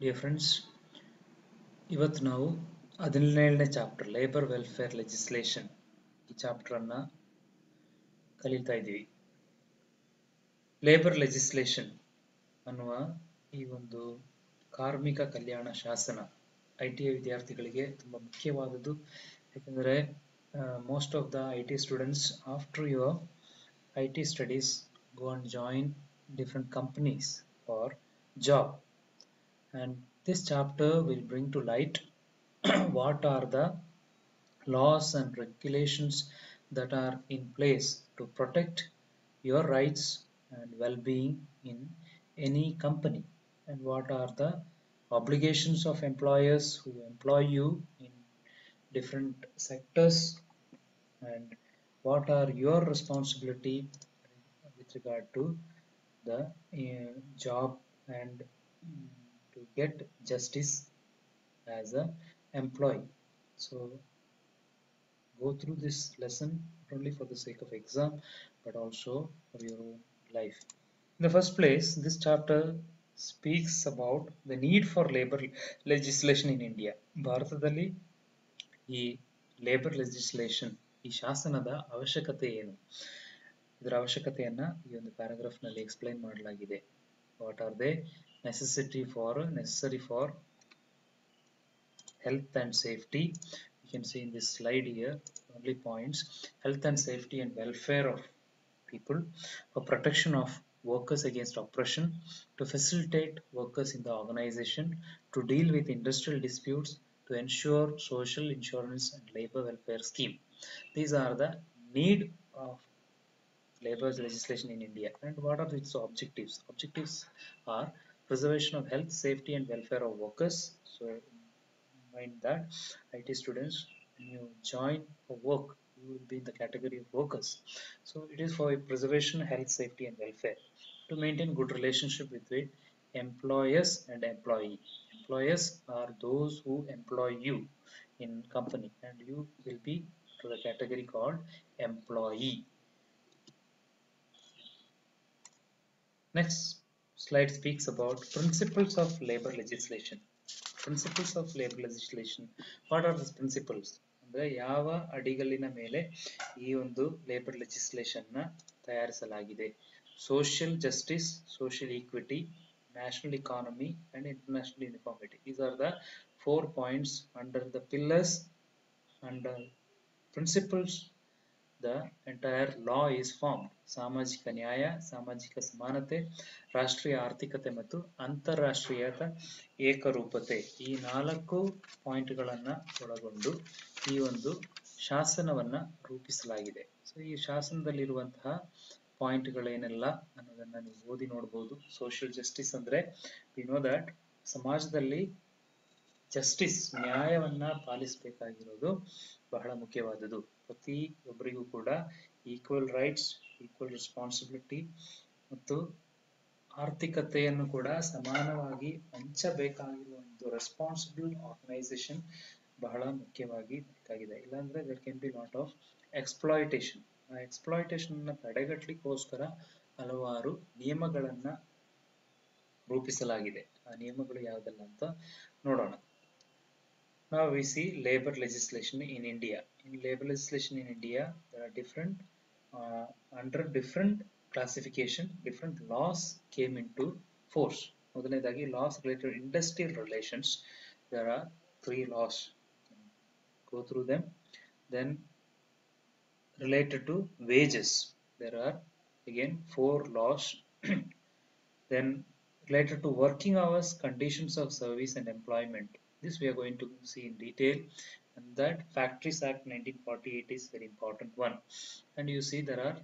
Dear friends, ಇವತ್ತು ನಾವು 17ನೇ chapter labour welfare legislation ಈ ಚಾಪ್ಟರ್ ಅನ್ನ ಕಲಿತಾ ಇದ್ದೀವಿ. ಲೇಬರ್ ಲೆಜಿಸ್ಲೇಷನ್ ಅನ್ನುವ ಈ ಒಂದು ಕಾರ್ಮಿಕ ಕಲ್ಯಾಣ ಶಾಸನ ITI ವಿದ್ಯಾರ್ಥಿಗಳಿಗೆ ತುಂಬಾ ಮುಖ್ಯವಾದದ್ದು. ಯಾಕಂದರೆ most of the IT students after your IT studies go and join different companies for job, and this chapter will bring to light what are the laws and regulations that are in place to protect your rights and well-being in any company, and what are the obligations of employers who employ you in different sectors, and what are your responsibility with regard to the job, and to get justice as a employee. So go through this lesson not only for the sake of exam but also for your own life. In the first place, this chapter speaks about the need for labor legislation in India. ಭಾರತದಲ್ಲಿ ಈ labour legislation, ಈ ಶಾಸನದ ಅವಶ್ಯಕತೆ ಏನು, ಇದರ ಅವಶ್ಯಕತೆಯನ್ನ ಈ ಒಂದು paragraph ನಲ್ಲಿ ಎಕ್ಸ್ಪ್ಲೈನ್ ಮಾಡಲಾಗಿದೆ. What are they necessary for health and safety. You can see in this slide here only points: health and safety and welfare of people, for protection of workers against oppression, to facilitate workers in the organization, to deal with industrial disputes, to ensure social insurance and labor welfare scheme. These are the need of labor legislation in India. And what are its objectives? Objectives are preservation of health, safety and welfare of workers. So mind that IT students, when you join for work, you will be in the category of workers. So it is for preservation, health, safety and welfare, to maintain good relationship between employers and employee. Employers are those who employ you in company, and you will be to the category called employee. Next slide speaks about principles of labor legislation. Principles of labor legislation. What are these principles? ಅಂದ್ರೆ ಯಾವ ಅಡಿಗಲ್ಲಿನ ಮೇಲೆ ಈ ಒಂದು labour legislation ನ ತಯಾರಿಸಲಾಗಿದೆ? Social justice, social equity, national economy and international uniformity. These are the 4 points under the pillars, under principles the entire law is formed. ಸಾಮಾಜಿಕ ನ್ಯಾಯ, ಸಾಮಾಜಿಕ ಸಮಾನತೆ, ರಾಷ್ಟ್ರೀಯ ಆರ್ಥಿಕತೆ ಮತ್ತು ಅಂತಾರಾಷ್ಟ್ರೀಯತ ಏಕರೂಪತೆ, ಈ 4 ಪಾಯಿಂಟ್ಗಳನ್ನ ಒಳಗೊಂಡು ಈ ಒಂದು ಶಾಸನವನ್ನ ರೂಪಿಸಲಾಗಿದೆ. ಸೊ ಈ ಶಾಸನದಲ್ಲಿರುವಂತಹ ಪಾಯಿಂಟ್ಗಳೇನೆಲ್ಲ ಅನ್ನೋದನ್ನ ನೀವು ಓದಿ ನೋಡಬಹುದು. ಸೋಷಿಯಲ್ ಜಸ್ಟಿಸ್ ಅಂದ್ರೆ ವಿ ನೋ ದಟ್ ಸಮಾಜದಲ್ಲಿ ಜಸ್ಟಿಸ್, ನ್ಯಾಯವನ್ನ ಪಾಲಿಸಬೇಕಾಗಿರೋದು ಬಹಳ ಮುಖ್ಯವಾದುದು. ಪ್ರತಿಯೊಬ್ಬರಿಗೂ ಕೂಡ ಈಕ್ವಲ್ ರೈಟ್ಸ್, ಈಕ್ವಲ್ ರೆಸ್ಪಾನ್ಸಿಬಿಲಿಟಿ ಮತ್ತು ಆರ್ಥಿಕತೆಯನ್ನು ಕೂಡ ಸಮಾನವಾಗಿ ಹಂಚಬೇಕಾಗಿರುವ ಒಂದು ರೆಸ್ಪಾನ್ಸಿಬಲ್ ಆರ್ಗನೈಸೇಷನ್ ಬಹಳ ಮುಖ್ಯವಾಗಿ ಬೇಕಾಗಿದೆ. ಇಲ್ಲಾಂದ್ರೆ there can be lot of exploitation. ಆ ಎಕ್ಸ್ಪ್ಲಾಯಿಟೇಷನ್ ಅನ್ನ ತಡೆಗಟ್ಟಲಿಕ್ಕೋಸ್ಕರ ಹಲವಾರು ನಿಯಮಗಳನ್ನ ರೂಪಿಸಲಾಗಿದೆ. ಆ ನಿಯಮಗಳು ಯಾವುದೆಲ್ಲ ಅಂತ ನೋಡೋಣ. Now we see labor legislation in India. In labor legislation in India, there are different under different classification, different laws came into force. ಮೊದಲನೇದಾಗಿ laws related to industrial relations. There are 3 laws. Go through them. Then related to wages, there are again 4 laws. Then related to working hours, conditions of service and employment. This we are going to see in detail, and that Factories Act 1948 is very important one. And you see there are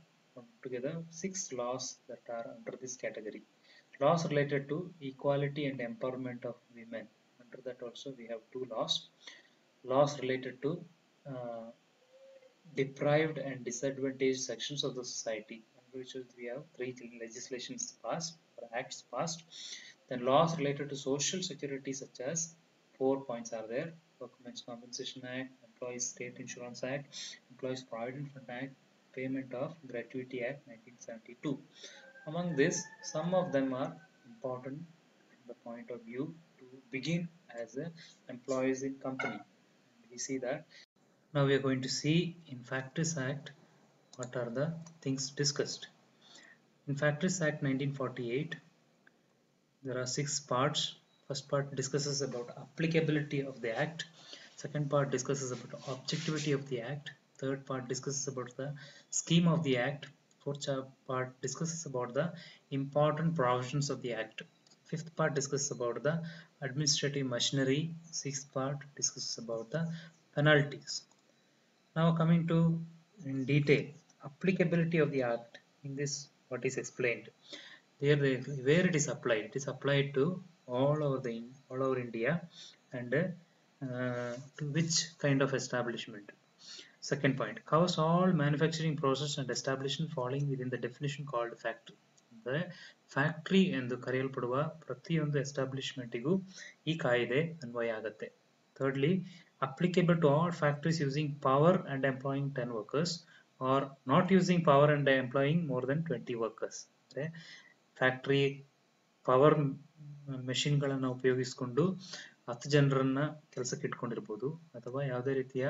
together 6 laws that are under this category. Laws related to equality and empowerment of women. Under that also we have 2 laws. Laws related to deprived and disadvantaged sections of the society, which we have 3 legislations passed or acts passed. Then laws related to social security, such as 4 points are there: Workmen's Compensation Act, Employees State Insurance Act, Employees Provident Fund Act, Payment of Gratuity Act 1972. Among this, some of them are important from the point of view to begin as a employees in company. We see that now we are going to see in Factories Act what are the things discussed. In Factories Act 1948, there are 6 parts. First part discusses about applicability of the act. Second part discusses about objectivity of the act. Third part discusses about the scheme of the act. Fourth part discusses about the important provisions of the act. Fifth part discusses about the administrative machinery. Sixth part discusses about the penalties. Now coming to in detail applicability of the act. In this what is explained here where it is applied to all over India, and to which kind of establishment. Second point covers all manufacturing process and establishment falling within the definition called factory. The factory ಎಂದು ಕರೆಯಲ್ಪಡುವ ಪ್ರತಿಯೊಂದು ಎಸ್ಟಾಬ್ಲಿಷ್ಮೆಂಟಿಗೂ ಈ ಕಾಯ್ದೆ ಅನ್ವಯ ಆಗುತ್ತೆ. Thirdly, applicable to all factories using power and employing 10 workers or not using power and employing more than 20 workers. Factory power ಮೆಷಿನ್ಗಳನ್ನು ಉಪಯೋಗಿಸಿಕೊಂಡು 10 ಜನರನ್ನ ಕೆಲಸಕ್ಕೆ ಇಟ್ಕೊಂಡಿರ್ಬೋದು, ಅಥವಾ ಯಾವುದೇ ರೀತಿಯ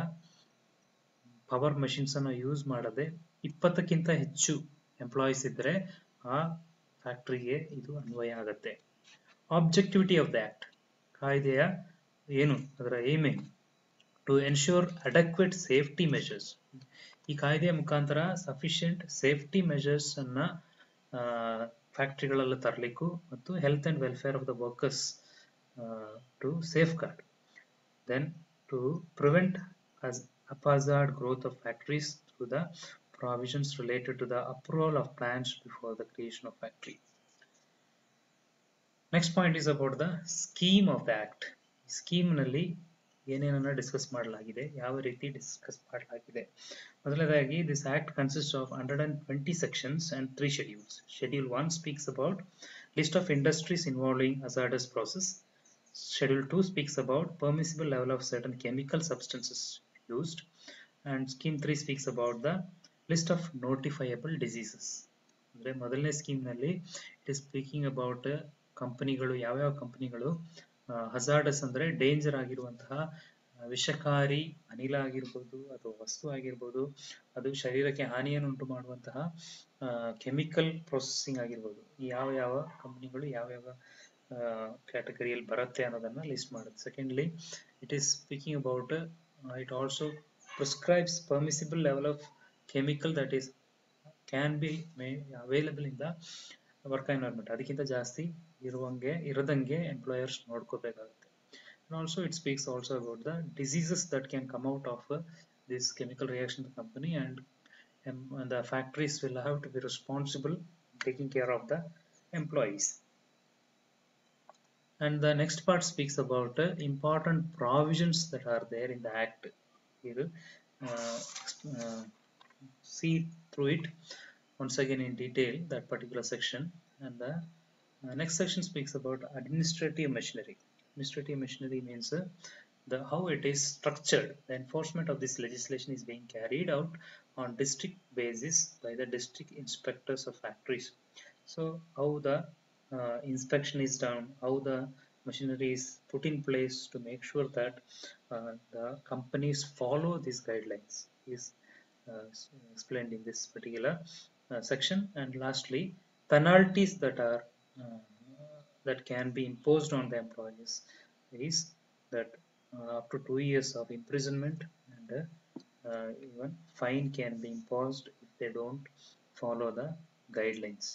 ಪವರ್ ಮೆಷಿನ್ಸ್ ಅನ್ನು ಯೂಸ್ ಮಾಡದೆ 20ಕ್ಕಿಂತ ಹೆಚ್ಚು ಎಂಪ್ಲಾಯೀಸ್ ಇದ್ದರೆ ಆ ಫ್ಯಾಕ್ಟ್ರಿಗೆ ಇದು ಅನ್ವಯ ಆಗುತ್ತೆ. ಆಬ್ಜೆಕ್ಟಿವಿಟಿ ಆಫ್ ದ ಆಕ್ಟ್, ಕಾಯ್ದೆಯ ಏನು, ಅದರ ಏಮ್ ಏನು? To ensure adequate safety measures. ಈ ಕಾಯ್ದೆಯ ಮುಖಾಂತರ ಸಫಿಷಿಯಂಟ್ ಸೇಫ್ಟಿ ಮೆಷರ್ಸ್ ಅನ್ನ ಫ್ಯಾಕ್ಟ್ರಿಗಳಲ್ಲಿ ತರಲಿಕ್ಕೂ ಮತ್ತು health and welfare of the workers to safeguard. Then to prevent haphazard growth of factories through the provisions related to the approval of plans before the creation of factory. Next point is about the scheme of the act. Scheme ನಲ್ಲಿ ಏನೇನನ್ನ discuss ಮಾಡಲಾಗಿದೆ, ಯಾವ ರೀತಿ discuss ಮಾಡಲಾಗಿದೆ. ಮೊದಲನೇದಾಗಿ this act consists of 120 sections and 3 schedules. Schedule 1 speaks about list of industries involving hazardous process. Schedule 2 speaks about permissible level of certain chemical substances used, and scheme 3 speaks about the list of notifiable diseases. ಅಂದ್ರೆ ಮೊದಲನೇ scheme ನಲ್ಲಿ it is speaking about ಕಂಪನಿಗಳು, ಯಾವ್ಯಾವ ಕಂಪನಿಗಳು hazardous ಅಂದ್ರೆ danger ಆಗಿರುವಂತಹ ವಿಷಕಾರಿ ಅನಿಲ ಆಗಿರ್ಬೋದು ಅಥವಾ ವಸ್ತು ಆಗಿರ್ಬೋದು, ಅದು ಶರೀರಕ್ಕೆ ಹಾನಿಯನ್ನು ಉಂಟು ಮಾಡುವಂತಹ ಕೆಮಿಕಲ್ ಪ್ರೊಸೆಸಿಂಗ್ ಆಗಿರ್ಬೋದು, ಯಾವ ಯಾವ ಕಂಪನಿಗಳು ಯಾವ್ಯಾವ ಕ್ಯಾಟಗರಿಯಲ್ಲಿ ಬರುತ್ತೆ ಅನ್ನೋದನ್ನ ಲಿಸ್ಟ್ ಮಾಡುತ್ತೆ. Secondly it is speaking about it also prescribes permissible level of chemical that is can be available in the work environment. ಅದಕ್ಕಿಂತ ಜಾಸ್ತಿ ಇರದಂಗೆ employers ನೋಡ್ಕೋಬೇಕಾಗುತ್ತೆ. And also it speaks also about the diseases that can come out of this chemical reaction in the company, and the factories will have to be responsible taking care of the employees. And the next part speaks about important provisions that are there in the act. Here see through it once again in detail that particular section. And the next section speaks about administrative machinery. Administrative machinery means how it is structured. The enforcement of this legislation is being carried out on district basis by the district inspectors of factories. So how the inspection is done, how the machinery is put in place to make sure that the companies follow these guidelines is explained in this particular section. And lastly, penalties that can be imposed on the employees is that up to 2 years of imprisonment, and even fine can be imposed if they don't follow the guidelines.